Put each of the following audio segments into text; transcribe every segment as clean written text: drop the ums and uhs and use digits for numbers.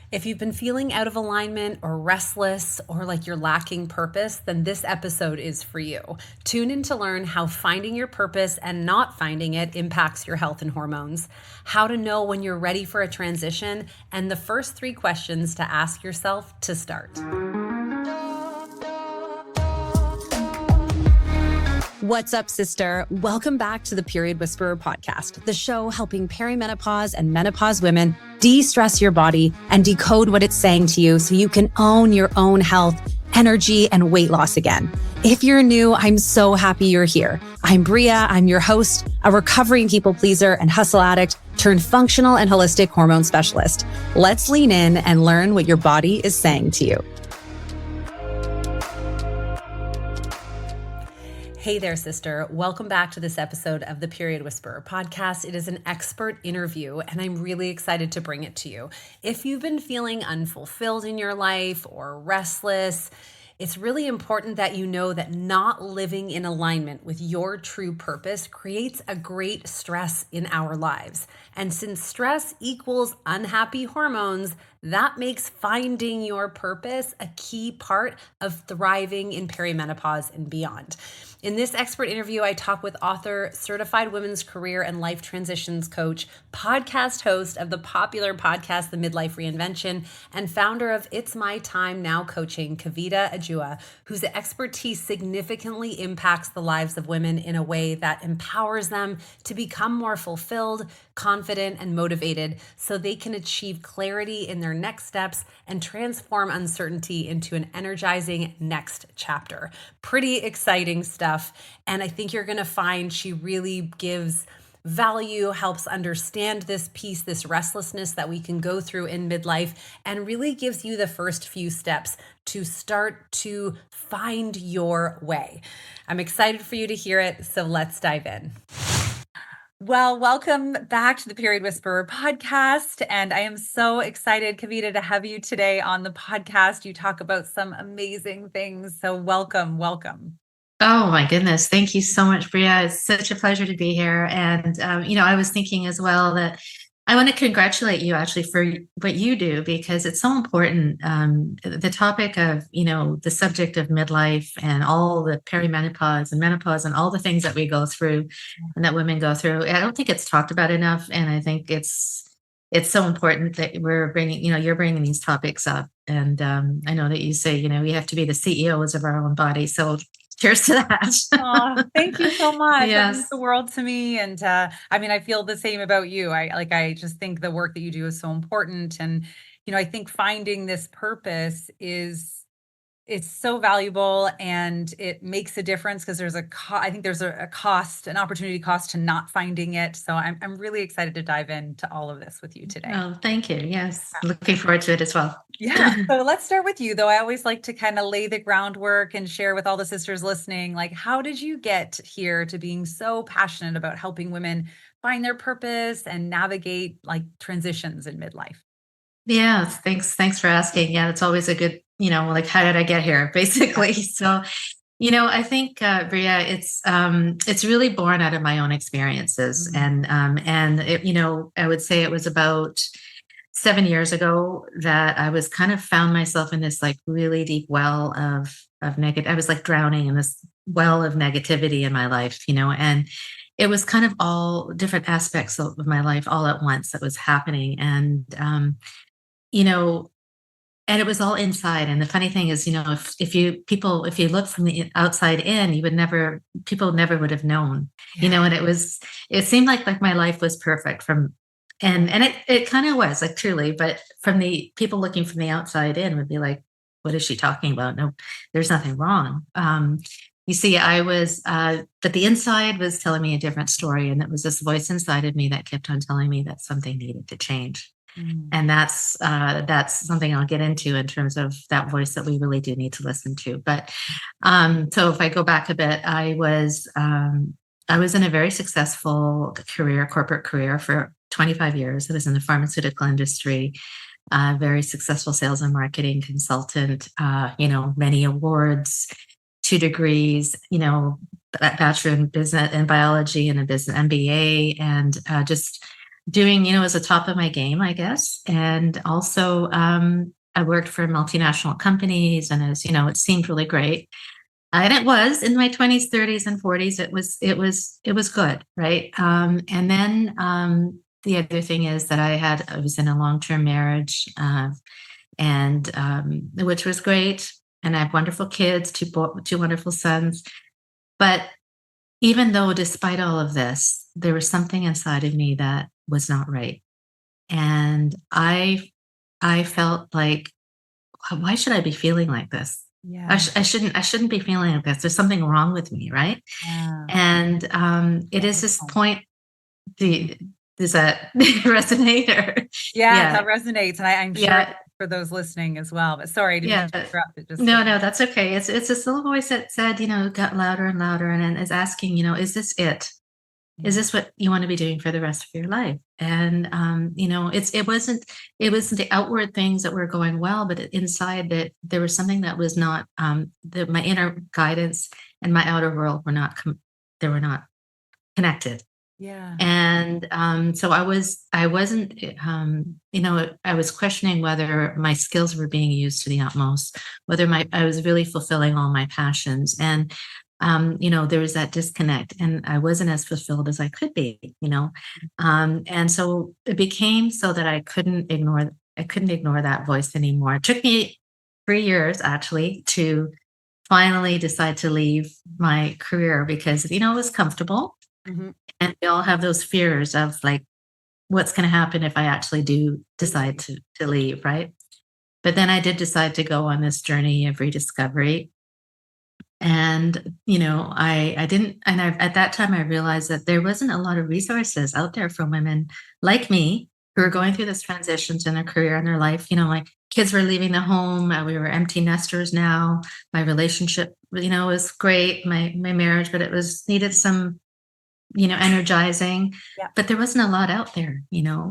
If you've been feeling out of alignment or restless or like you're lacking purpose, then this episode is for you. Tune in to learn how finding your purpose and not finding it impacts your health and hormones, how to know when you're ready for a transition, and the first 3 questions to ask yourself to start. What's up, sister? Welcome back to the Period Whisperer podcast, the show helping perimenopause and menopause women de-stress your body and decode what it's saying to you so you can own your own health, energy, and weight loss again. If you're new, I'm so happy you're here. I'm Bria. I'm your host, a recovering people pleaser and hustle addict turned functional and holistic hormone specialist. Let's lean in and learn what your body is saying to you. Hey there, sister. Welcome back to this episode of the Period Whisperer podcast. It is an expert interview, and I'm really excited to bring it to you. If you've been feeling unfulfilled in your life or restless, it's really important that you know that not living in alignment with your true purpose creates a great stress in our lives. And since stress equals unhappy hormones, that makes finding your purpose a key part of thriving in perimenopause and beyond. In this expert interview, I talk with author, certified women's career and life transitions coach, podcast host of the popular podcast, The Midlife Reinvention, and founder of It's My Time Now coaching, Kavita Ajuha, whose expertise significantly impacts the lives of women in a way that empowers them to become more fulfilled, confident, and motivated so they can achieve clarity in their next steps and transform uncertainty into an energizing next chapter. Pretty exciting stuff. And I think you're going to find she really gives value, helps understand this piece, this restlessness that we can go through in midlife, and really gives you the first few steps to start to find your way. I'm excited for you to hear it. So let's dive in. Well, welcome back to the Period Whisperer podcast. And I am so excited, Kavita, to have you today on the podcast. You talk about some amazing things. So welcome. Oh my goodness. Thank you so much, Bria. It's such a pleasure to be here. And, I was thinking as well that I want to congratulate you actually for what you do, because it's so important. The topic of, the subject of midlife and all the perimenopause and menopause and all the things that we go through and that women go through. I don't think it's talked about enough. And I think it's so important that we're bringing, you're bringing these topics up. And I know that you say, we have to be the CEOs of our own body. So cheers to that. Oh, thank you so much. Yes. That means the world to me. And I feel the same about you. I just think the work that you do is so important. And, I think finding this purpose it's so valuable, and it makes a difference because I think there's a cost, an opportunity cost to not finding it. So I'm really excited to dive into all of this with you today. Oh, thank you. Yes. Looking forward to it as well. Yeah. So let's start with you, though. I always like to kind of lay the groundwork and share with all the sisters listening, like, how did you get here to being so passionate about helping women find their purpose and navigate like transitions in midlife? Yeah. Thanks for asking. Yeah. It's always a good, like, how did I get here? Basically. So, I think, Bria, it's really born out of my own experiences. And it, I would say it was about 7 years ago that I was kind of found myself in this like really deep well of negative. I was like drowning in this well of negativity in my life, and it was kind of all different aspects of my life all at once that was happening. And, and it was all inside. And the funny thing is, if you look from the outside in, people never would have known, and it seemed like my life was perfect and it kind of was like truly, but from the people looking from the outside in would be like, what is she talking about? No, there's nothing wrong. You see, but the inside was telling me a different story. And it was this voice inside of me that kept on telling me that something needed to change. And that's something I'll get into in terms of that voice that we really do need to listen to. But so if I go back a bit, I was in a very successful corporate career for 25 years. I was in the pharmaceutical industry, very successful sales and marketing consultant, many awards, 2 degrees, bachelor in business and biology and a business MBA, and just doing, as a top of my game, I guess. And also, I worked for multinational companies, and as it seemed really great. And it was in my 20s, 30s, and 40s. It was good, right? And then the other thing is that I was in a long-term marriage, and which was great. And I have wonderful kids, two wonderful sons. But even though, despite all of this, there was something inside of me that was not right. And I felt like, why should I be feeling like this? Yeah. I shouldn't be feeling like this. There's something wrong with me, right? Yeah. And it Yeah. is Good this point. point. Do, does that resonate? Or Yeah, yeah, that resonates, and I'm sure it yeah, does for those listening as well. But sorry, I didn't mean yeah. to interrupt. It just No, no, that's okay. It's this little voice that said, got louder and louder, and then is asking, is this it? Is yeah, this what you want to be doing for the rest of your life? And it wasn't the outward things that were going well, but inside that there was something that was not, that my inner guidance and my outer world were not they were not connected. yeah. And so I wasn't, I was questioning whether my skills were being used to the utmost, whether I was really fulfilling all my passions. And, there was that disconnect, and I wasn't as fulfilled as I could be. And so it became so that I couldn't ignore that voice anymore. It took me 3 years actually to finally decide to leave my career because, it was comfortable, Mhm. and we all have those fears of like, what's going to happen if I actually do decide to leave, right? But then I did decide to go on this journey of rediscovery. And, I didn't, and at that time I realized that there wasn't a lot of resources out there for women like me who are Mhm. going through this transitions in their career and their life. My kids were leaving the home. We were empty nesters now. My relationship, was great. My marriage, but it was needed some energizing, Yeah. but there wasn't a lot out there,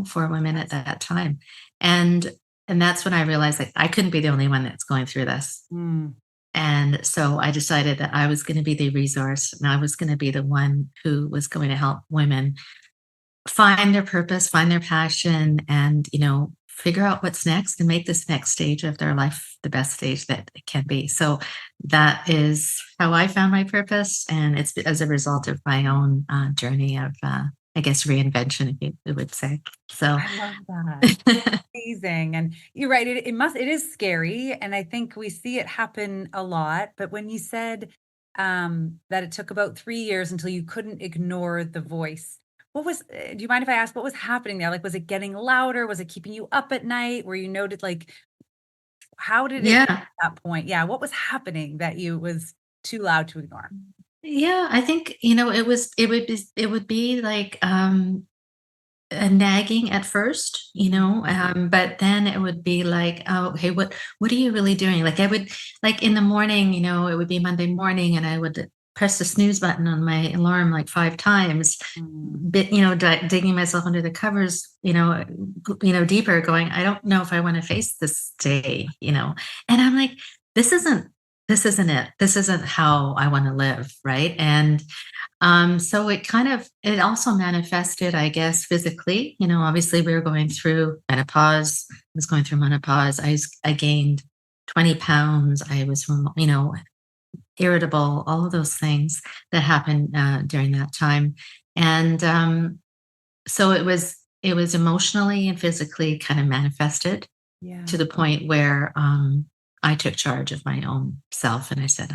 for women at that time. And and that's when I realized like I couldn't be the only one that's going through this. Mm. And so I decided that I was going to be the resource, and I was going to be the one who was going to help women find their purpose, find their passion, and figure out what's next and make this next stage of their life the best stage that it can be. So that is how I found my purpose, and it's as a result of my own journey of, I guess, reinvention, if you would say. So, I love that. Amazing, and you're right, it is scary, and I think we see it happen a lot, but when you said, that it took about 3 years until you couldn't ignore the voice, do you mind if I ask what was happening there? Like, was it getting louder? Was it keeping you up at night? Where you noted, like, how did it get yeah, to that point? Yeah, what was happening that you was too loud to ignore? yeah, I think it would be like, nagging at first, but then it would be like, oh, okay, what are you really doing? Like I would, like in the morning, it would be Monday morning, and I would press the snooze button on my alarm like 5 times, Mm, digging myself under the covers, deeper, going, I don't know if I want to face this day. And I'm like, this isn't this isn't it. This isn't how I want to live, right? And so it also manifested, I guess, physically. Obviously we were going through menopause. I was going through menopause. I gained 20 pounds. I was, irritable, all of those things that happened during that time. And so it was emotionally and physically kind of manifested to yeah. the point where I took charge of my own self, and I said,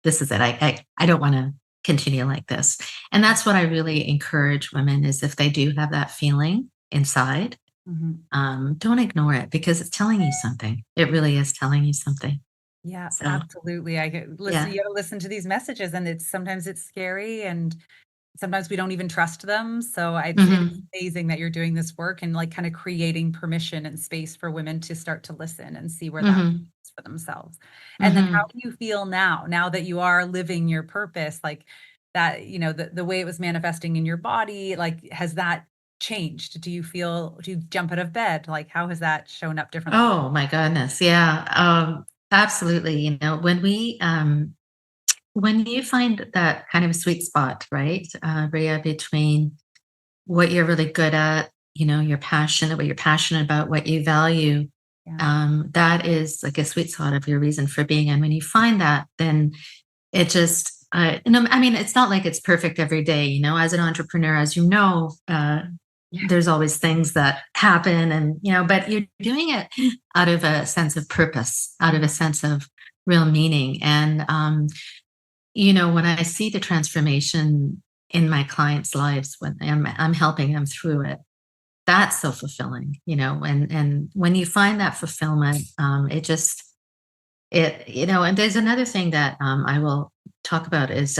this is it. I don't want to continue like this. And that's what I really encourage women is if they do have that feeling inside, Mhm. don't ignore it because it's telling you something. It really is telling you something. Yeah, So absolutely. I get listen yeah. you gotta listen to these messages, and sometimes it's scary, and sometimes we don't even trust them, so it's Hmm. amazing that you're doing this work and, like, kinda creating permission and space for women to start to listen and see where that Hmm. leads for themselves. And then how Hmm. do you feel now that you are living your purpose, like, that, the way it was manifesting in your body, like, has that changed? Do you jump out of bed? Like, how has that shown up differently? Oh my goodness. Yeah. Absolutely. When you find that kind of sweet spot, right, Rhea, between what you're really good at you're passionate, what you're passionate about, what you value, Yeah. that is like a sweet spot of your reason for being. And when you find that, then it just, I mean, it's not like it's perfect every day, as an entrepreneur, as Yeah. there's always things that happen and, but you're doing it out of a sense of purpose, out of a sense of real meaning. And, when I see the transformation in my clients' lives, when I'm helping them through it, that's so fulfilling, and when you find that fulfillment, and there's another thing that I will talk about is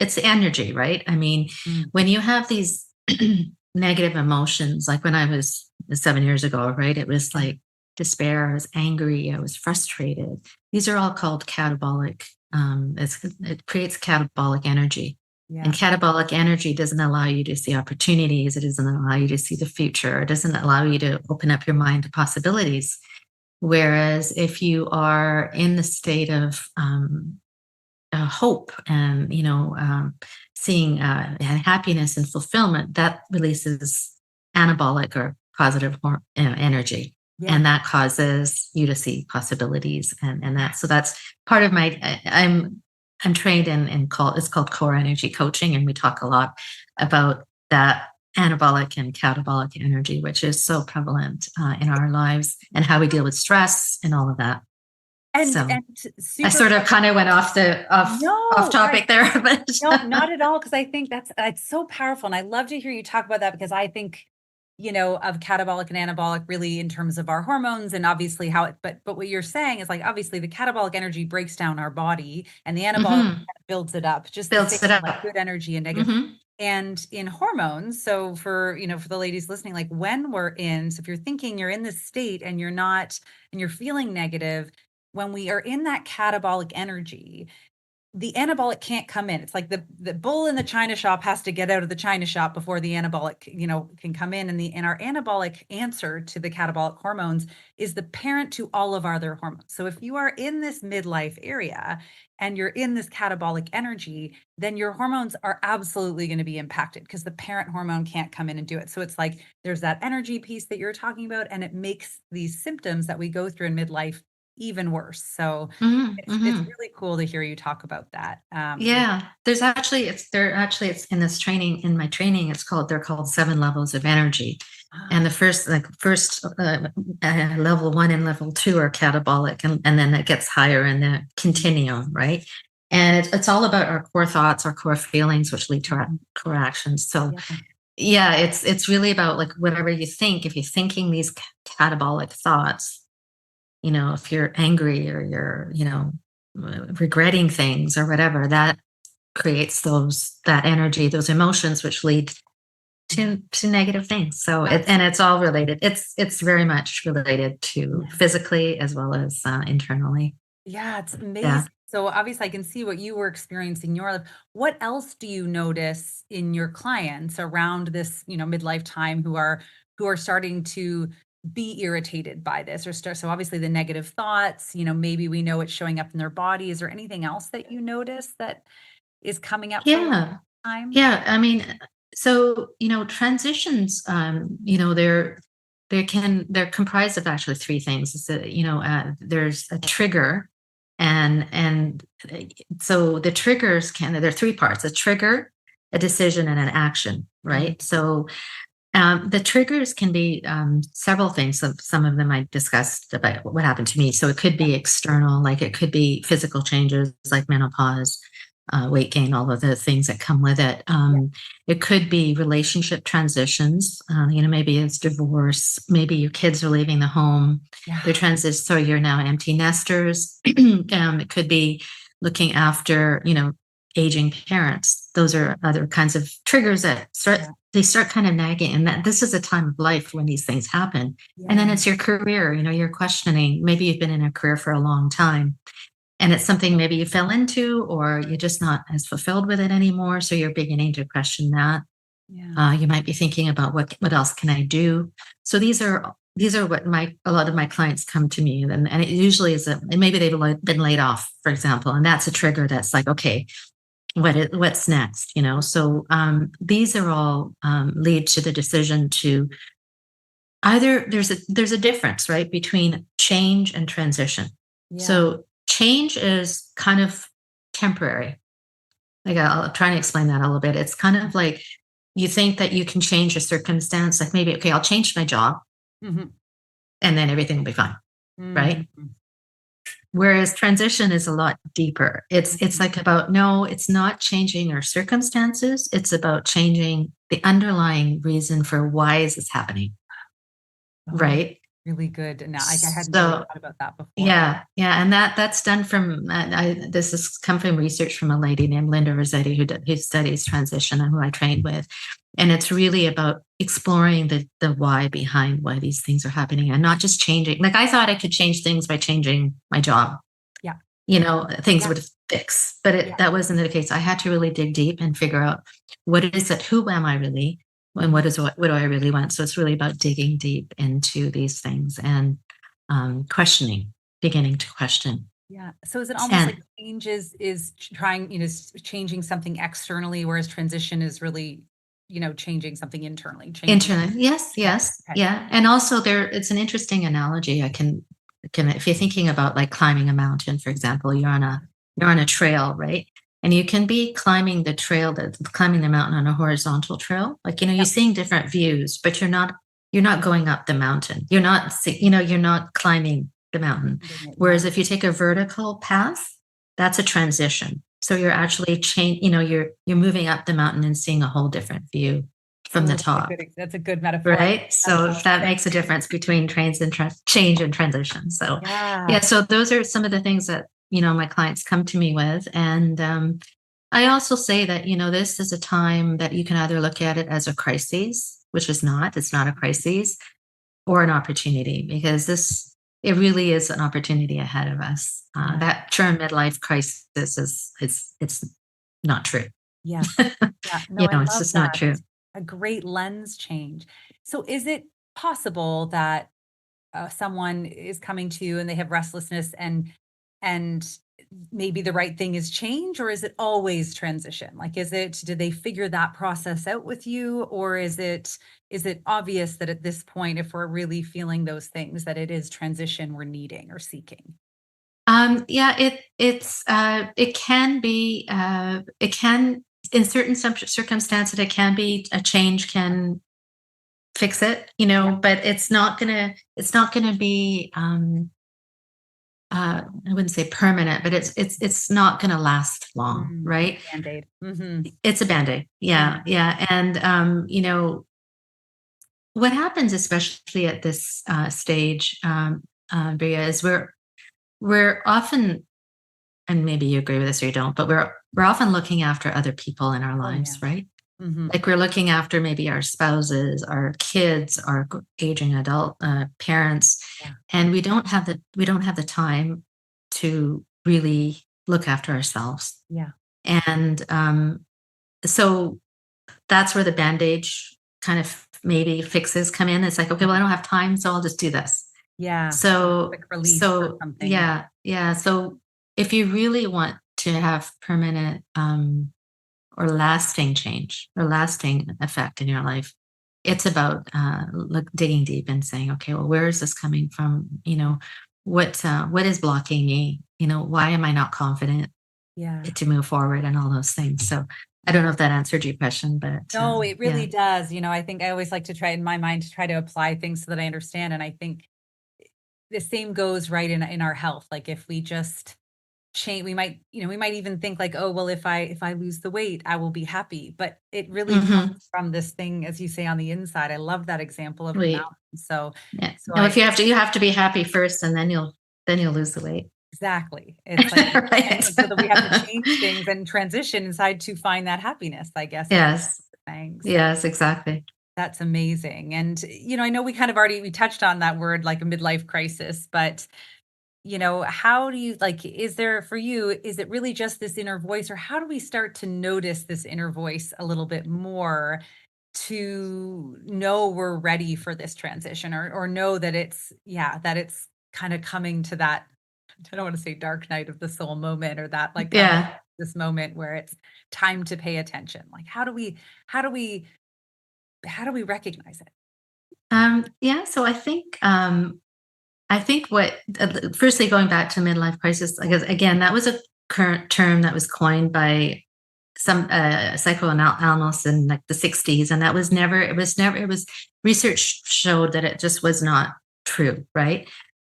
it's energy, right? I mean, Mm. when you have these negative emotions, like when I was 7 years ago, right? It was like despair, I was angry, I was frustrated. These are all called catabolic. It creates catabolic energy. And Yeah. catabolic energy doesn't allow you to see opportunities. It doesn't allow you to see the future. It doesn't allow you to open up your mind to possibilities. Whereas if you are in the state of hope and seeing happiness and fulfillment, that releases anabolic or positive energy, Yeah. and that causes you to see possibilities, and that's part of my I'm trained in it's called core energy coaching, and we talk a lot about that anabolic and catabolic energy, which is so prevalent in our lives, and how we deal with stress and all of that. So And I super sort of kind of went off no, topic there, but no, not at all. Because I think that's so powerful. And I love to hear you talk about that because I think, of catabolic and anabolic really in terms of our hormones and obviously how but what you're saying is like obviously the catabolic energy breaks down our body and the anabolic kind Mhm. of builds it up, just the same Builds it like up. good energy and negative. Mhm. And in hormones, so for the ladies listening, like when so if you're thinking you're in this state and you're not, and you're feeling negative, when we are in that catabolic energy, the anabolic can't come in. It's like the bull in the china shop has to get out of the china shop before the anabolic, can come in. And our anabolic answer to the catabolic hormones is the parent to all of our other hormones. So if you are in this midlife area and you're in this catabolic energy, then your hormones are absolutely going to be impacted because the parent hormone can't come in and do it. So it's like there's that energy piece that you're talking about, and it makes these symptoms that we go through in midlife even worse. So Mhm. it's Mhm. really cool to hear you talk about that. Yeah, it's in this training, in my training, they're called 7 levels of energy. And Ah, the first level 1 and level 2 are catabolic, and then it gets higher in the continuum, right? And it's all about our core thoughts, our core feelings, which lead to our mhm. core actions. So Yeah, yeah, it's really about like whatever you think. If you're thinking these catabolic thoughts, if you're angry or you're, regretting things or whatever, that creates that energy, those emotions, which lead yeah, to negative things. So abs and it's all related. It's very much related to yeah. physically as well as internally. Yeah, it's Yeah. amazing. So obviously I can see what you were experiencing in your life. What else do you notice in your clients around this, midlife time who are starting to be irritated by this or start, so obviously the negative thoughts, maybe we know it's showing up in their body. Is there anything else that you notice that is coming up for Yeah. time? Yeah. I mean, so, transitions, they're comprised of actually three things. It's there's a trigger, and so the triggers there are three parts: a trigger, a decision, and an action, Mhm. right? So the triggers can be several things. Some of them I discussed about what happened to me. So it could be external, like it could be physical changes like menopause, weight gain, all of the things that come with it. Yeah, It could be relationship transitions. Maybe it's divorce. Maybe your kids are leaving the home. yeah, They're so you're now empty nesters. It could be looking after, aging parents. Those are other kinds of triggers that yeah, start kind of nagging, and that this is a time of life when these things happen. And then yeah, it's your career, you're questioning, maybe you've been in a career for a long time and it's something maybe you fell into or you're just not as fulfilled with it anymore, so you're beginning to question that. yeah, You might be thinking about what else can I do. So these are what a lot of my clients come to me, and it usually is and maybe they've been laid off, for example, and that's a trigger that's like, okay, what's next, so these are all lead to the decision to either there's a difference, right, between change and transition. Yeah. So change is kind of temporary. Like, I'll try and explain that a little bit. It's kind of like you think that you can change a circumstance, like maybe, okay, I'll change my job Mhm. and then everything will be fine, right? Mhm. Whereas transition is a lot deeper. It's Mhm. like about, no, it's not changing our circumstances. It's about changing the underlying reason for why is this happening, Oh, right? really good. And I hadn't really So thought about that before. yeah, yeah, and that's done from this has come from research from a lady named Linda Rossetti who studies transition and who I trained with, and it's really about exploring the why behind why these things are happening and not just changing. Like, I thought I could change things by changing my job, Yeah. things Yeah. would fix, but Yeah. that wasn't the case. I had to really dig deep and figure out what is it, who am I really, and Mhm. what do I really want. So it's really about digging deep into these things and questioning, beginning to question. Yeah. So is it almost like And change is trying, changing something externally, whereas transition is really, changing something internally, changing. internet, yes, Yeah. yes, Okay. yeah. And also it's an interesting analogy. If you're thinking about like climbing a mountain, for example, you're on a trail, right? And you can be climbing the mountain on a horizontal trail. Like, you're Yep. seeing different views, but you're not going up the mountain. You're not climbing the mountain. Doing it, yeah. Whereas if you take a vertical path, that's a transition. So you're actually you're moving up the mountain and seeing a whole different view from the Oh, top, that's a good metaphor. right? That's So that amazing. makes a difference between change and transition. So yeah, Yeah. so those are some of the things that my clients come to me with, and I also say that this is a time that you can either look at it as a crisis, which it's not a crisis, or an opportunity, because it really is an opportunity ahead of us. Yeah. That term midlife crisis it's not true. Yeah. Yeah. No, I It's love just not that. true. It's a great lens change. So is it possible that someone is coming to you and they have restlessness and maybe the right thing is change, or is it always transition? Like, did they figure that process out with you, or is it obvious that at this point, if we're really feeling those things, that it is transition we're needing or seeking? Yeah, it can be, it can, in certain circumstances, it can be a change can fix it, Yeah. but it's not gonna be, I wouldn't say permanent, but it's not gonna last long, Like right? a band-aid. Hmm. It's a band-aid. Yeah. Yeah, yeah, and, what happens, especially at this, stage, Bria, is we're often, and maybe you agree with this or you don't, but we're often looking after other people in our Oh yeah. lives, right? Hmm. Like, we're looking after maybe our spouses, our kids, our aging adult parents, Yeah. and we don't have the time to really look after ourselves. Yeah. And so that's where the bandage kind of maybe fixes come in. It's like, okay, well, I don't have time, so I'll just do this. Yeah. So Quick release or so something. yeah, yeah. So if you really want to have permanent or lasting change or lasting effect in your life, it's about digging deep and saying, okay, well, where is this coming from? What is blocking me? Why am I not confident Yeah. to move forward and all those things? So I don't know if that answered your question, but No, it yeah. really does. I think I always like to try in my mind to try to apply things so that I understand. And I think the same goes right in our health. Like if we just change, we might even think like, oh, well, if I lose the weight, I will be happy. But it really comes Hmm. from this thing, as you say, on the inside. I love that example of the mountain. Wait. So Yeah. so No, if I you have to be happy first, and then you'll lose the weight. exactly. It's like Right. and so that we have to change things and transition inside to find that happiness, I guess, is Yes. the thing. So Yes, exactly. that's amazing. And, I know we touched on that word like a midlife crisis, but, how do you like, is there for you, is it really just this inner voice, or how do we start to notice this inner voice a little bit more to know we're ready for this transition, or know that it's kind of coming to that, I don't want to say dark night of the soul moment, or that like kind of Yeah. this moment where it's time to pay attention? Like, how do we how do we recognize it? Yeah, so I think what firstly going back to midlife crisis, I guess again that was a current term that was coined by some psychoanalysts in like the 60s, and that was never it was research showed that it just was not true, right?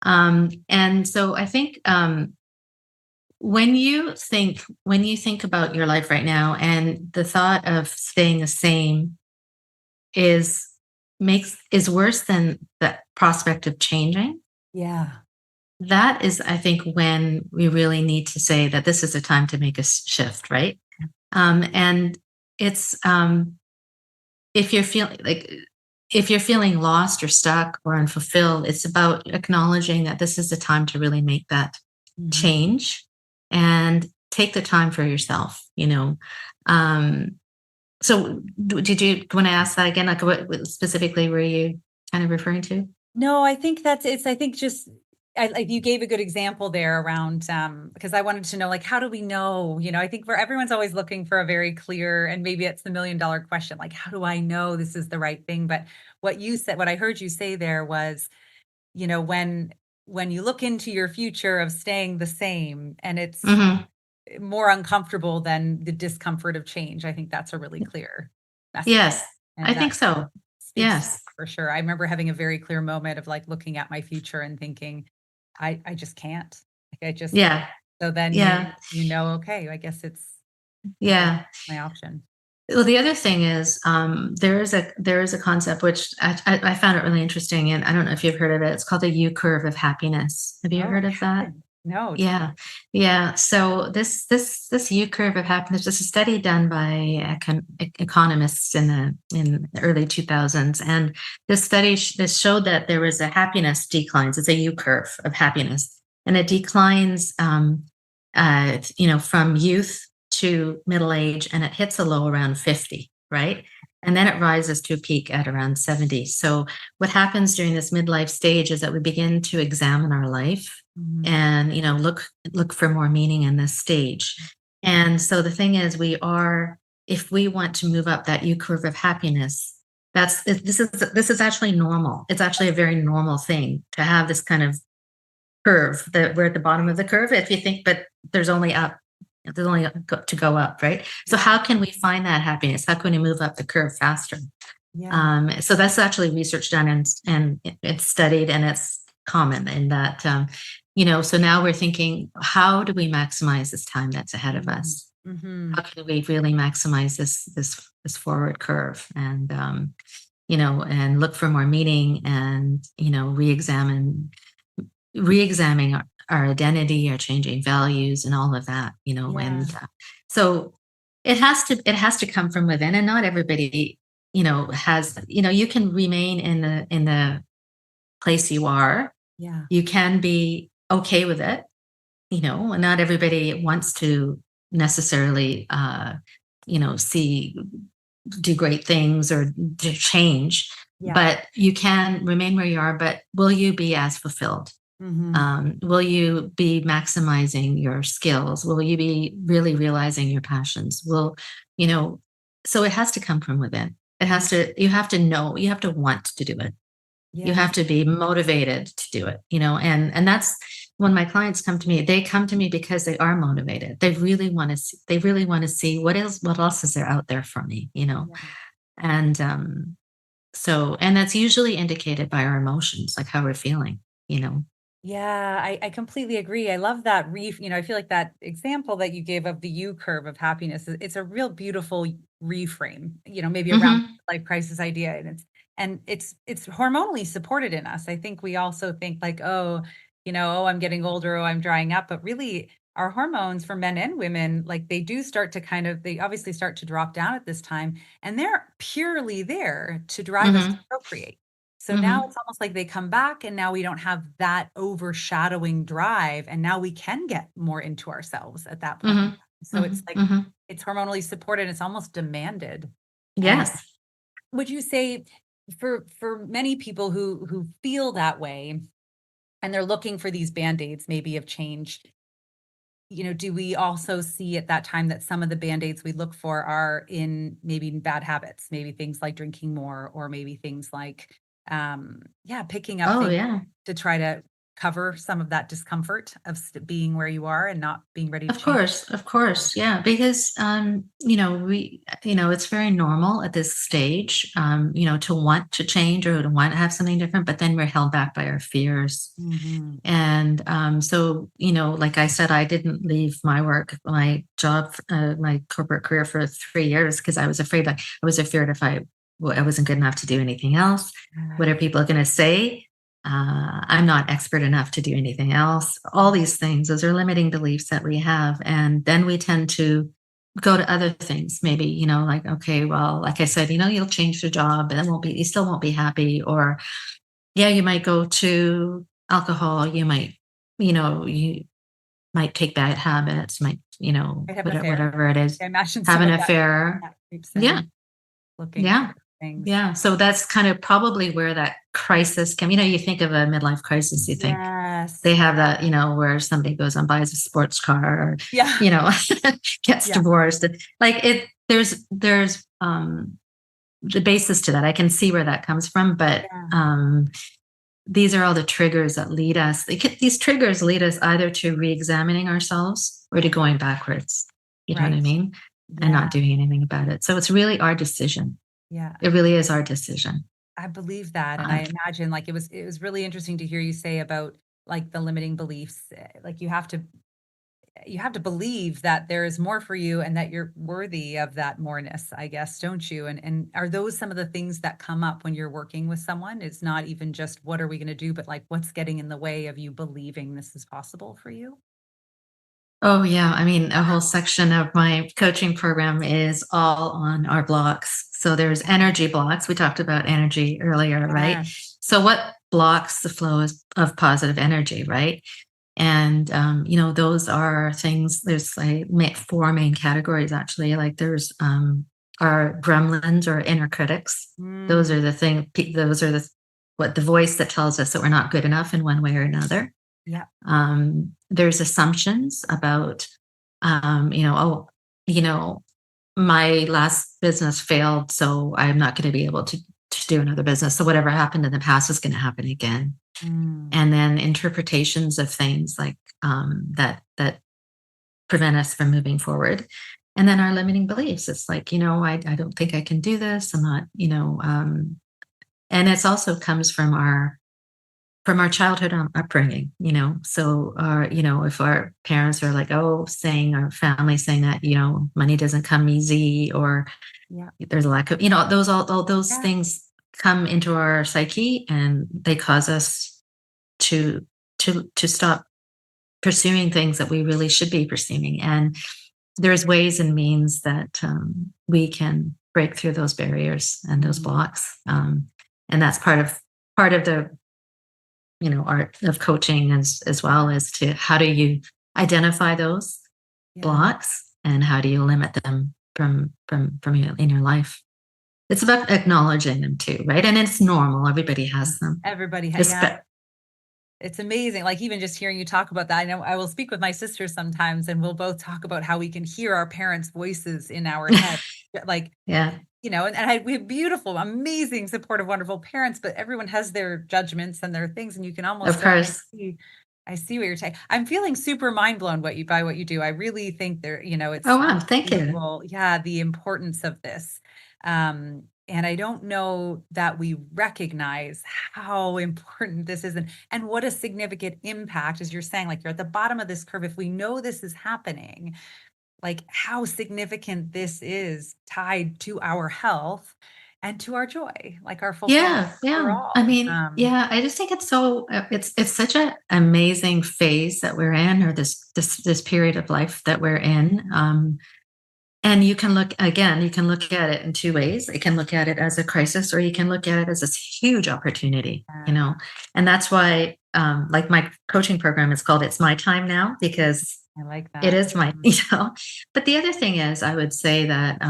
And so I think when you think about your life right now and the thought of staying the same is is worse than the prospect of changing, Yeah. that is, I think, when we really need to say that this is a time to make a shift, right? And it's if you're feeling like if you're feeling lost or stuck or unfulfilled, it's about acknowledging that this is the time to really make that Mhm. change and take the time for yourself. Um, so did you want to ask that again? Like what specifically were you kind of referring to? No, I think that's it's I think just like you gave a good example there around because I wanted to know like how do we know, I think for everyone's always looking for a very clear and maybe it's the $1,000,000 question like how do I know this is the right thing? But what I heard you say there was, when you look into your future of staying the same and it's Hmm. more uncomfortable than the discomfort of change, I think that's a really clear message. Yes, I And that think so. speaks to me Yes. for sure. I remember having a very clear moment of, like, looking at my future and thinking, I just can't." Like, I just Yeah. so then Yeah. okay, I guess this is Yeah. my option. Well, the other thing is, there is a concept which I found it really interesting, and I don't know if you've heard of it. It's called the U curve of happiness. Have you Oh, heard of I that? haven't. No, Yeah, yeah. So this U curve of happiness. This is a study done by economists in the early 2000s, and this showed that there was a happiness declines. It's a U curve of happiness, and it declines, from youth to middle age, and it hits a low around 50, right? And then it rises to a peak at around 70. So what happens during this midlife stage is that we begin to examine our life Mhm. and look for more meaning in this stage. And so the thing is, if we want to move up that U curve of happiness, this is actually normal. It's actually a very normal thing to have this kind of curve that we're at the bottom of the curve. If you think, but there's only up, there's only to go up, right? So Yeah, how can we find that happiness? How can we move up the curve faster? yeah, So that's actually research done and it's studied and it's common in that, so now we're thinking, how do we maximize this time that's ahead of mhm, us? How mhm, can we really maximize this forward curve and, and look for more meaning and, re-examining our identity, our changing values and all of that, yeah, and so it has to come from within and not everybody has you can remain in the place you are. yeah, You can be okay with it, and not everybody wants to necessarily see do great things or to change, yeah, but you can remain where you are, but will you be as fulfilled? mhm, Will you be maximizing your skills? Will you be really realizing your passions? You know, so it has to come from within. You have to know, you have to want to do it. You yeah, have to be motivated to do it, and that's when my clients come to me, they come to me because they are motivated. They really want to see what else is there out there for me, yeah. and and that's usually indicated by our emotions, like how we're feeling, you know. Yeah, I completely agree. I love that I feel like that example that you gave of the U curve of happiness, it's a real beautiful reframe, maybe around Hmm. the life crisis idea. And it's hormonally supported in us. I think we also think like, oh, oh, I'm getting older, oh, I'm drying up. But really our hormones for men and women, like they do start to they obviously start to drop down at this time. And they're purely there to drive us to Hmm. procreate. So now Hmm. it's almost like they come back and now we don't have that overshadowing drive and now we can get more into ourselves at that point in Hmm. time. So it's Hmm. like Hmm. it's hormonally supported, it's almost demanded. And Yes. would you say for many people who feel that way and they're looking for these band-aids maybe of change, do we also see at that time that some of the band-aids we look for are in maybe bad habits, maybe things like drinking more, or maybe things like, yeah, picking up Oh things yeah. to try to cover some of that discomfort of being where you are and not being ready to change? Of course, yeah, because it's very normal at this stage, to want to change or to want to have something different, but then we're held back by our fears. Mhm. And so, like I said, I didn't leave my job, my corporate career for 3 years because I was afraid if I wasn't good enough to do anything else. What Yeah, are people going to say? I'm not expert enough to do anything else. All these things, those are limiting beliefs that we have. And then we tend to go to other things, maybe, like, okay, well, like I said, you'll change your job and you still won't be happy. Or, yeah, you might go to alcohol. You might take bad habits, might have an affair. whatever it is, I imagine have some an of that affair. creeps Yeah. in, looking Yeah. for things. Yeah. So that's kind of probably where that crisis can, you think of a midlife crisis, you think, Yes. they have that, where somebody goes and buys a sports car or, Yeah. you know, gets Yeah. divorced. Like there's the basis to that. I can see where that comes from, but Yeah. these are all the triggers that lead us. These triggers lead us either to re-examining ourselves or to going backwards. You know what I Right. mean? And Yeah. not doing anything about it. So it's really our decision. Yeah. It really is our decision. I believe that, and I Uh, imagine, like, it was really interesting to hear you say about, like, the limiting beliefs, like, you have to believe that there is more for you and that you're worthy of that moreness, I guess, don't you? And are those some of the things that come up when you're working with someone? It's not even just what are we gonna do, but, like, what's getting in the way of you believing this is possible for you? Oh, yeah. I mean, a whole section of my coaching program is all on our blocks. So there's energy blocks. We talked about energy earlier, right? Yes. So what blocks the flow of positive energy, right? And those are things. There's like four main categories actually. Like there's our gremlins or inner critics. Those Mm, are the thing. Those are what the voice that tells us that we're not good enough in one way or another. yeah, There's assumptions about, oh, you know, my last business failed, so I'm not going to be able to do another business. So whatever happened in the past is going to happen again. mm, And then interpretations of things like that prevent us from moving forward. And then our limiting beliefs. It's like, I don't think I can do this. I'm not, and it's also comes from our childhood upbringing, so if our parents are like, oh, saying, our family saying that, money doesn't come easy, or yeah, there's a lack of, all those yeah, things come into our psyche, and they cause us to to stop pursuing things that we really should be pursuing. And there's ways and means that we can break through those barriers and those mm, blocks, and that's part of the art of coaching, as well as to how do you identify those yeah. blocks and how do you limit them from in your life. It's about acknowledging them too, right? And it's normal. Everybody has them. Everybody, yeah. Espe- It's amazing, like, even just hearing you talk about that, I know I will speak with my sister sometimes, and we'll both talk about how we can hear our parents' voices in our head, like, yeah, we have beautiful, amazing, supportive, wonderful parents, but everyone has their judgments and their things, and you can almost of start course. I see what you're saying. I'm feeling super mind blown by what you do. I really think Oh it's wow, thank you. unbelievable. Yeah, the importance of this. And I don't know that we recognize how important this is and what a significant impact, as you're saying, like you're at the bottom of this curve. If we know this is happening, like how significant this is tied to our health and to our joy, like our fulfillment Yeah, yeah. I overall. mean, yeah, I just think it's so it's such an amazing phase that we're in, or this period of life that we're in. And you can look at it in two ways. You can look at it as a crisis, or you can look at it as this huge opportunity, Uh, And that's why, like my coaching program is called It's My Time Now, because I like it that. is my, But the other thing is, I would say that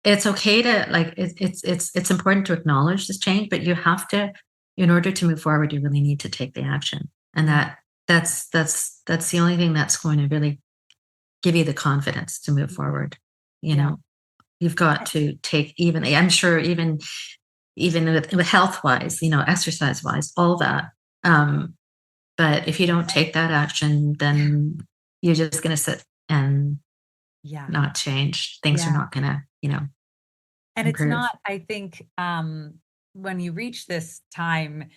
it's okay to it's important to acknowledge this change, but you have to, in order to move forward, you really need to take the action. And Yeah. that that's the only thing that's going to really give you the confidence to move forward. You Yeah. know, you've got to take, even, I'm sure, even with health wise, exercise wise, all that. But if you don't take that action, then you're just going to sit and Yeah. not change. Things are Yeah. not going to, And it's improve. not, I think, when you reach this time,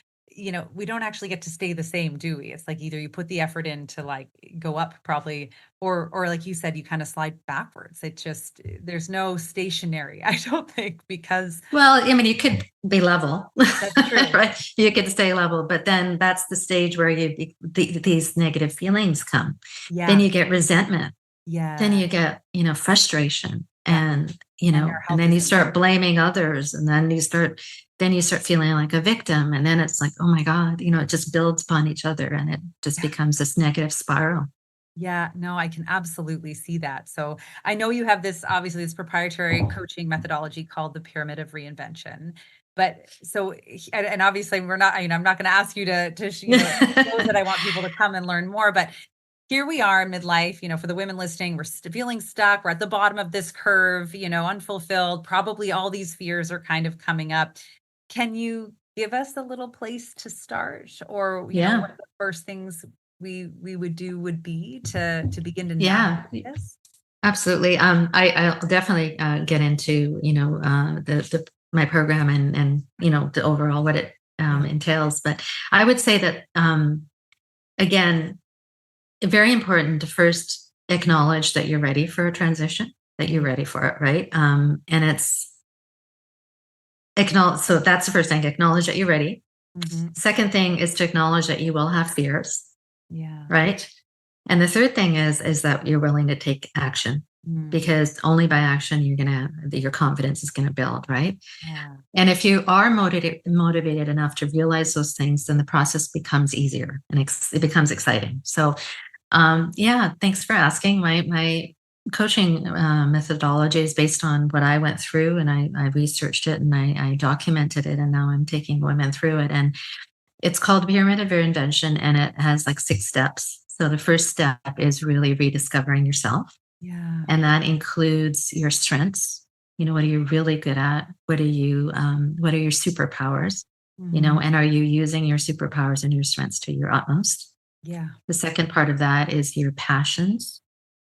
we don't actually get to stay the same, do we? It's like either you put the effort in to like go up probably, or like you said, you kind of slide backwards. It just, there's no stationary, I don't think, because Well, I mean, you could be level, that's true. right? You could stay level, but then that's the stage where these negative feelings come. Then Yeah. you get resentment. Then Yeah. you get, frustration, Yeah. and, And our and health then you isn't. start blaming others, and then you start feeling like a victim. And then it's like, oh my God, it just builds upon each other, and it just becomes this negative spiral. Yeah, no, I can absolutely see that. So I know you have this, obviously, this proprietary coaching methodology called the Pyramid of Reinvention. But so, and obviously, we're not, I'm not going to ask you expose that. I want people to come and learn more. But here we are in midlife, for the women listening, we're feeling stuck. We're at the bottom of this curve, unfulfilled. Probably all these fears are kind of coming up. Can you give us a little place to start, or, what Yeah. the first things we would do would be to begin to Yeah. navigate this? Absolutely. I'll definitely get into the my program, and the overall what it Yeah. entails. But I would say that, again, very important to first acknowledge that you're ready for a transition, that you're ready for it, right? And it's acknowledge. So that's the first thing. Acknowledge that you're ready. Mhm. Second thing is to acknowledge that you will have fears, Yeah. right? And the third thing is that you're willing to take action, Mm. because only by action your confidence is gonna build, right? Yeah. And if you are motivated enough to realize those things, then the process becomes easier, and it becomes exciting. So, yeah, thanks for asking. My coaching methodology is based on what I went through, and I researched it, and I documented it, and now I'm taking women through it. And it's called Pyramid of Reinvention, and it has like 6 steps. So the first step is really rediscovering yourself, Yeah. and that includes your strengths. What are you really good at? What are your superpowers? Mhm. And are you using your superpowers and your strengths to your utmost? Yeah. The second part of that is your passions.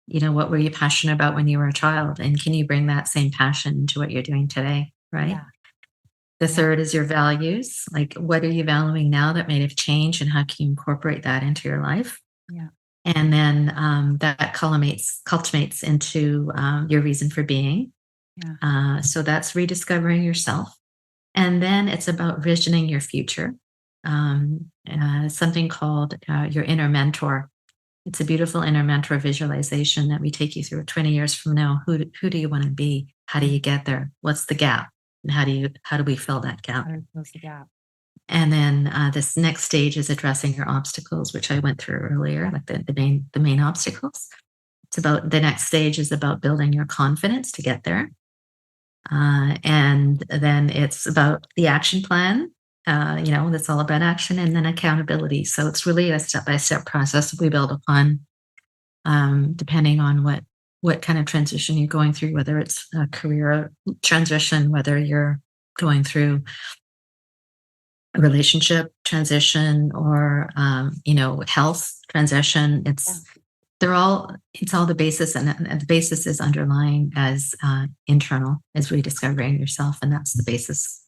What were you passionate about when you were a child? And can you bring that same passion into what you're doing today? Right. Yeah. The Yeah. third is your values. Like, what are you valuing now that may have changed, and how can you incorporate that into your life? Yeah. And then that cultivates into your reason for being. Yeah. So that's rediscovering yourself. And then it's about visioning your future. Something called your inner mentor. It's a beautiful inner mentor visualization that we take you through 20 years from now. Who do you want to be? How do Mm. you get there? What's the gap? And how do we fill that gap? How to close the gap. And then this next stage is addressing your obstacles, which I went through earlier, like the main obstacles. It's about the next stage is about building your confidence to get there. And then it's about the action plan. That's all about action, and then accountability. So it's really a step-by-step process we build upon, depending on what kind of transition you're going through, whether it's a career transition, whether you're going through a relationship transition, or health transition. Yeah. It's all the basis, and the basis is underlying as internal, as rediscovering yourself, and that's the basis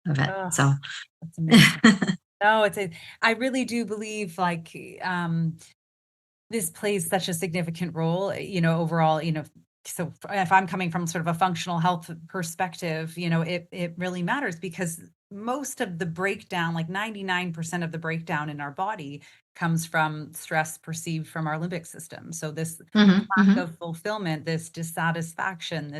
of it. Oh, So that's amazing. No, I really do believe like this plays such a significant role, overall, so if I'm coming from sort of a functional health perspective, it really matters because most of the breakdown, like 99% of the breakdown in our body comes from stress perceived from our limbic system. So this mhm, lack mhm. of fulfillment, this dissatisfaction,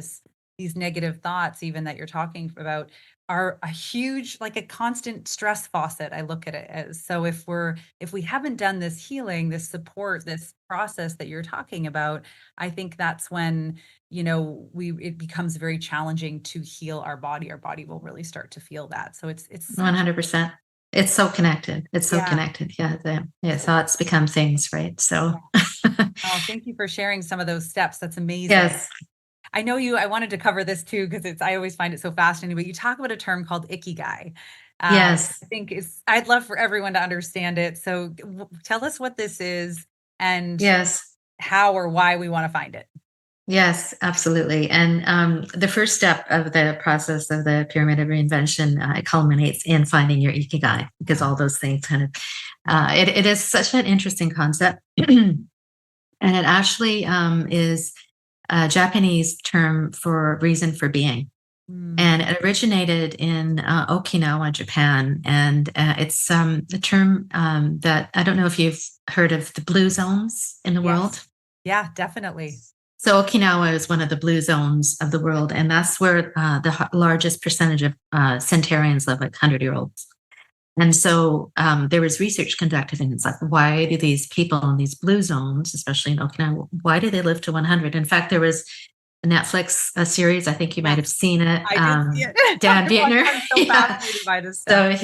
these negative thoughts even that you're talking about are a huge, like a constant stress faucet. I look at it as. So if we haven't done this healing, this support, this process that you're talking about, I think that's when, it becomes very challenging to heal our body. Our body will really start to feel that. So it's such 100%. It's so connected. It's so Yeah. connected. Yeah. Yeah. Thoughts become things, right? So, Oh, thank you for sharing some of those steps. That's amazing. yes. I wanted to cover this too, because I always find it so fascinating, but you talk about a term called ikigai. Yes. I think I'd love for everyone to understand it. So tell us what this is and Yes. how or why we want to find it. Yes, absolutely. And the first step of the process of the pyramid of reinvention culminates in finding your ikigai, because all those things kind of, it is such an interesting concept. And it actually is a Japanese term for reason for being. Mm, And it originated in Okinawa, Japan. And it's a term that I don't know if you've heard of the blue zones in the yes. world. Yeah, definitely. So Okinawa is one of the blue zones of the world, and that's where the largest percentage of centenarians live, like 100-year-olds. And so there was research conducted, and it's like, why do these people in these blue zones, especially in Okinawa, why do they live to 100? In fact, there was a Netflix series, I think you might Yes, have seen it. I did see it. Dan Bietner, I'm so yeah. fascinated by this stuff.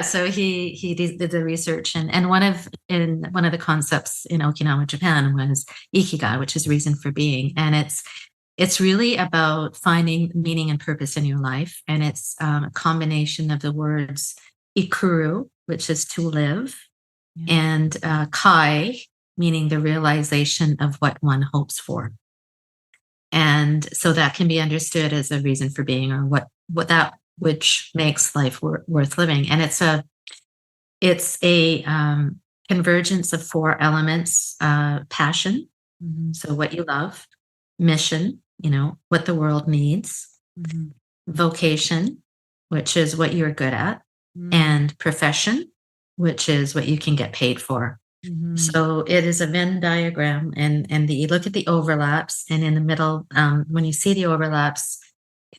So he did the research, and one of the concepts in Okinawa, Japan, was ikigai, which is reason for being, and it's really about finding meaning and purpose in your life, and it's a combination of the words ikuru, which is to live, Yeah. and kai, meaning the realization of what one hopes for. And so that can be understood as a reason for being, or what that which makes life worth living. And it's a convergence of four elements: passion, Mhm, so what you love; mission, what the world needs; mhm, vocation, which is what you're good at; mm, and profession, which is what you can get paid for. mhm. So it is a Venn diagram, and you look at the overlaps, and in the middle, when you see the overlaps,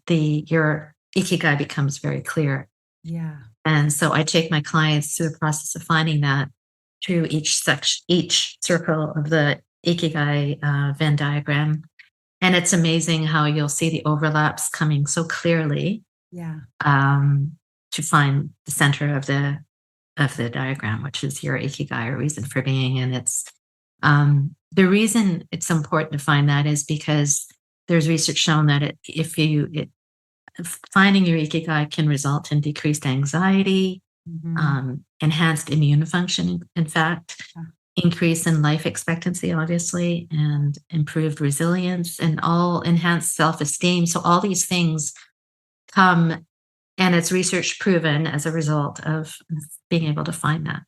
your ikigai becomes very clear. Yeah. And so I take my clients through the process of finding that through each circle of the ikigai Venn diagram. And it's amazing how you'll see the overlaps coming so clearly Yeah. um, to find the center of the diagram, which is your ikigai, or reason for being. And it's the reason it's important to find that is because there's research shown that finding your ikigai can result in decreased anxiety, Mhm. enhanced immune function, in fact, Yeah. increase in life expectancy, obviously, and improved resilience, and all enhanced self esteem. So, all these things come, and it's research proven as a result of being able to find that.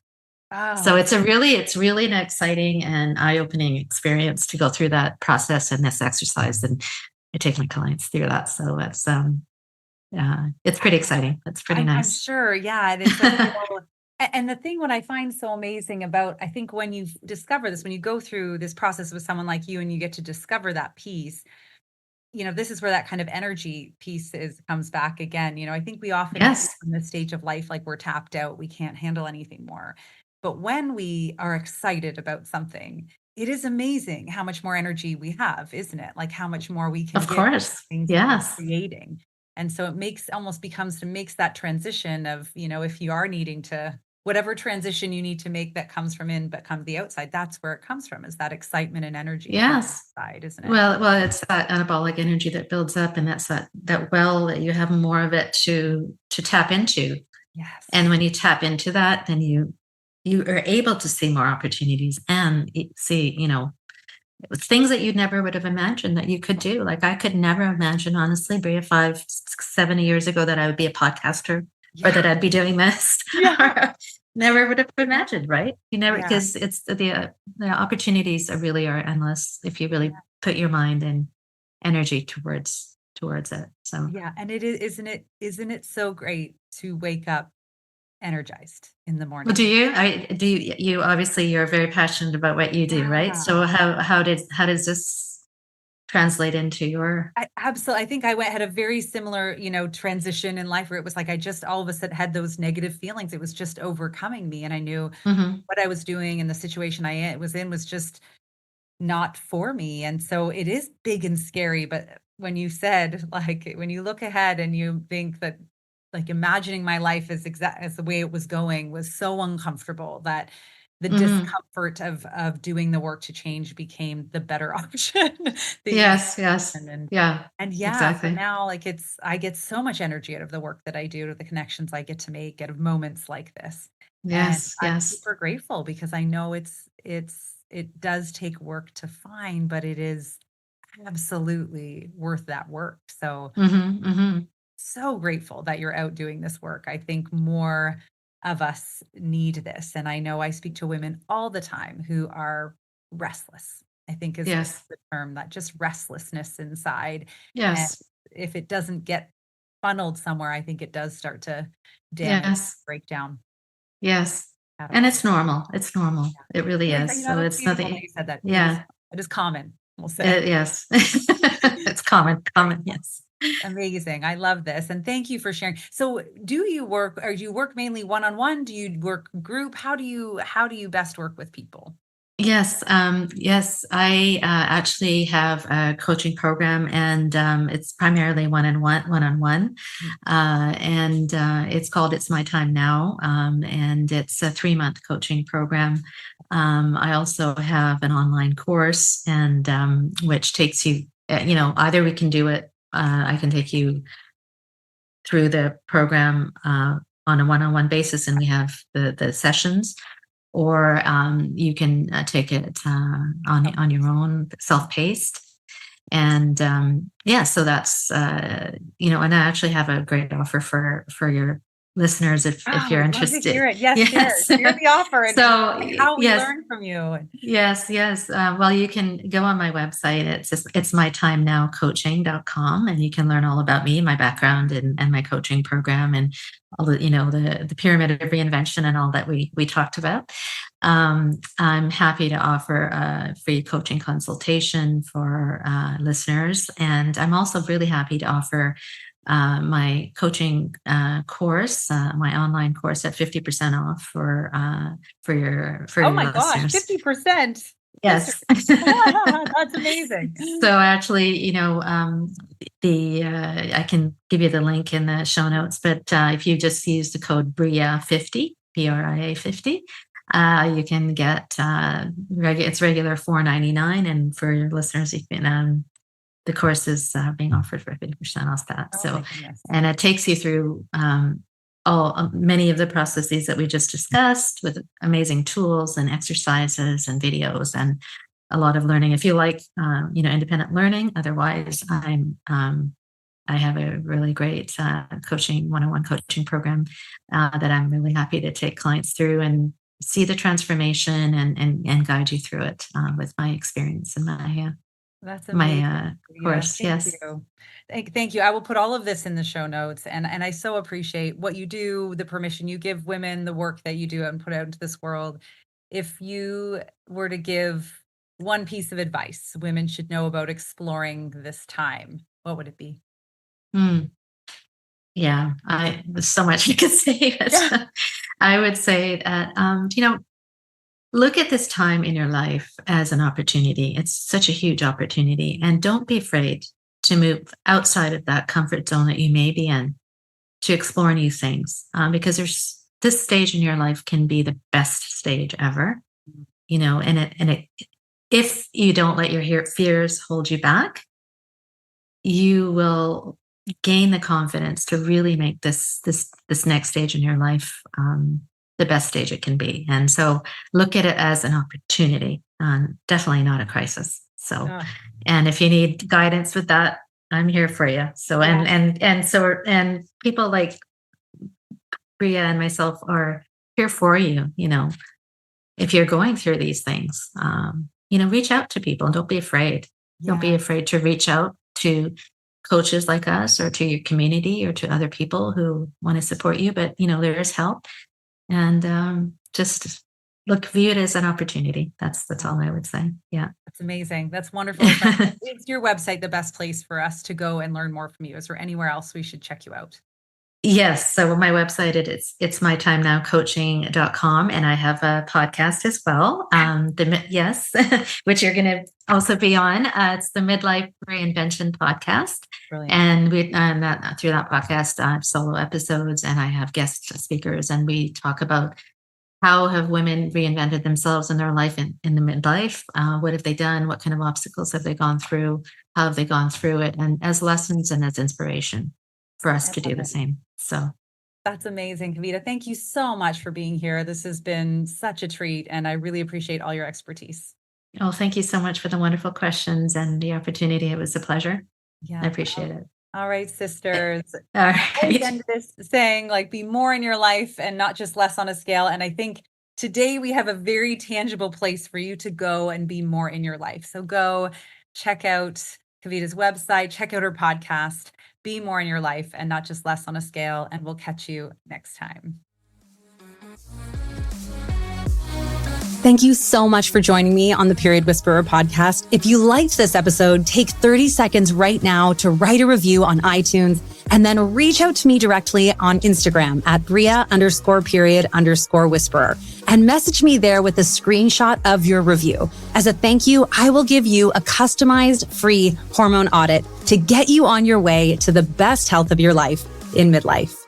Oh, So it's really an exciting and eye-opening experience to go through that process and this exercise, and I take my clients through that. So it's pretty exciting. It's pretty I'm nice. sure, yeah, and it's a real and the thing what I find so amazing about I think when you discover this, when you go through this process with someone like you and you get to discover that piece, this is where that kind of energy piece comes back again. I think we often feel Yes. in this stage of life like we're tapped out, we can't handle anything more. But when we are excited about something, it is amazing how much more energy we have, isn't it? Like how much more we can Of give course. things that we're Yes. creating. And so it makes that transition of, if you are needing to whatever transition you need to make that comes from in but comes the outside, that's where it comes from, is that excitement and energy from Yes. the inside, isn't it? Well, it's that anabolic energy that builds up, and that's that well that you have more of it to tap into. Yes. And when you tap into that, then you are able to see more opportunities and see, things that you never would have imagined that you could do. Like I could never imagine, honestly, Bria, 5, 6, 7 years ago that I would be a podcaster, or Yeah. that I'd be doing this. Yeah. Never would have imagined, right? You never, Yeah. because it's the opportunities are endless if you really Yeah. put your mind and energy towards it. So, Yeah. And it is, isn't it so great to wake up energized in the well, do morning? you? You obviously you're very passionate about what you do, right? Yeah. So how does this translate into your? I absolutely. I think I had a very similar, transition in life where it was like I just all of a sudden had those negative feelings. It was just overcoming me. And I knew Mhm. what I was doing and the situation was in was just not for me. And so it is big and scary. But when you said, like, when you look ahead and you think that like imagining my life as the way it was going was so uncomfortable that the Mhm. discomfort of doing the work to change became the better option, the easy Yes, yes. option. Yeah, And yeah, so exactly. now like I get so much energy out of the work that I do, the connections I get to make out of moments like this. And Yes, I'm yes. super grateful because I know it does take work to find, but it is absolutely worth that work. So Mhm, mhm. so grateful that you're out doing this work. I think more of us need this. And I know I speak to women all the time who are restless, I think is Yes, the term, that just restlessness inside. And yes, if it doesn't get funneled somewhere, I think it does start to damage, yes, break down yes. at And all. it's normal. It's normal. It really Yeah. is. So That's it's beautiful that nothing. you said that. Yeah, It is common, we'll say. yes. It's common, common, yes. Amazing. I love this. And thank you for sharing. So do you work, or do you work mainly one-on-one? Do you work group? How do you best work with people? Yes, yes. I actually have a coaching program, and it's primarily one-on-one, Mm. and it's called "It's My Time Now," and it's a 3-month coaching program. I also have an online course, and which takes you, either we can do it. I can take you through the program on a one-on-one basis, and we have the sessions, or you can take it on your own, self-paced. And yeah, so that's and I actually have a great offer for your listeners if Oh, you're I'd love to interested. hear it. Yes, share. Yes. Share the offer and So like how we yes, learn from you. yes, yes. Well, you can go on my website. It's mytimenowcoaching.com, and you can learn all about me, my background, and my coaching program, and all the pyramid of reinvention and all that we talked about. I'm happy to offer a free coaching consultation for listeners, and I'm also really happy to offer my coaching course, my online course, at 50% off for Oh your my gosh, listeners. 50%. That's Yes. that's amazing. So actually, the I can give you the link in the show notes, but if you just use the code BRIA50, BRIA 50, you can get it's regular $4.99, and for your listeners, you can the course is being offered for 50% off that. Oh my So, goodness. and it takes you through all many of the processes that we just discussed, with amazing tools and exercises and videos, and a lot of learning. If you like, independent learning, otherwise, I have a really great coaching, one-on-one coaching program that I'm really happy to take clients through and see the transformation, and guide you through it with my experience and That's my amazing, Kavita. course. Thank Yes. you. Thank you. I will put all of this in the show notes, and I so appreciate what you do, the permission you give women, the work that you do and put out into this world. If you were to give one piece of advice women should know about exploring this time, what would it be? Mm, yeah. There's so much you could say, but Yeah. I would say that, look at this time in your life as an opportunity. It's such a huge opportunity. And don't be afraid to move outside of that comfort zone that you may be in, to explore new things, because this stage in your life can be the best stage ever, and it if you don't let your fears hold you back, you will gain the confidence to really make this next stage in your life the best stage it can be. And so look at it as an opportunity, definitely not a crisis. So, Oh, and if you need guidance with that, I'm here for you. So, yeah. and people like Priya and myself are here for you. If you're going through these things, reach out to people, and don't be afraid. Don't be Yeah. afraid to reach out to coaches like us, or to your community, or to other people who want to support you. But, there is help, and just view it as an opportunity. That's all I would say. Yeah. That's amazing. That's wonderful advice. Is your website the best place for us to go and learn more from you? Is there anywhere else we should check you out? Yes. So my website, it's mytimenowcoaching.com. And I have a podcast as well. Yes, which you're going to also be on. It's the Midlife Reinvention podcast. Brilliant. And through that podcast, I have solo episodes and I have guest speakers, and we talk about how have women reinvented themselves in their life in the midlife? What have they done? What kind of obstacles have they gone through? How have they gone through it? And as lessons and as inspiration for us to do the same. So that's amazing, Kavita. Thank you so much for being here. This has been such a treat, and I really appreciate all your expertise. Oh, thank you so much for the wonderful questions and the opportunity. It was a pleasure. Yeah, I appreciate it. All right, sisters. All right. I end this saying, like, be more in your life and not just less on a scale. And I think today we have a very tangible place for you to go and be more in your life. So go check out Kavita's website, check out her podcast, be more in your life and not just less on a scale. And we'll catch you next time. Thank you so much for joining me on the Period Whisperer podcast. If you liked this episode, take 30 seconds right now to write a review on iTunes and then reach out to me directly on Instagram at Bria_period_whisperer and message me there with a screenshot of your review. As a thank you, I will give you a customized free hormone audit to get you on your way to the best health of your life in midlife.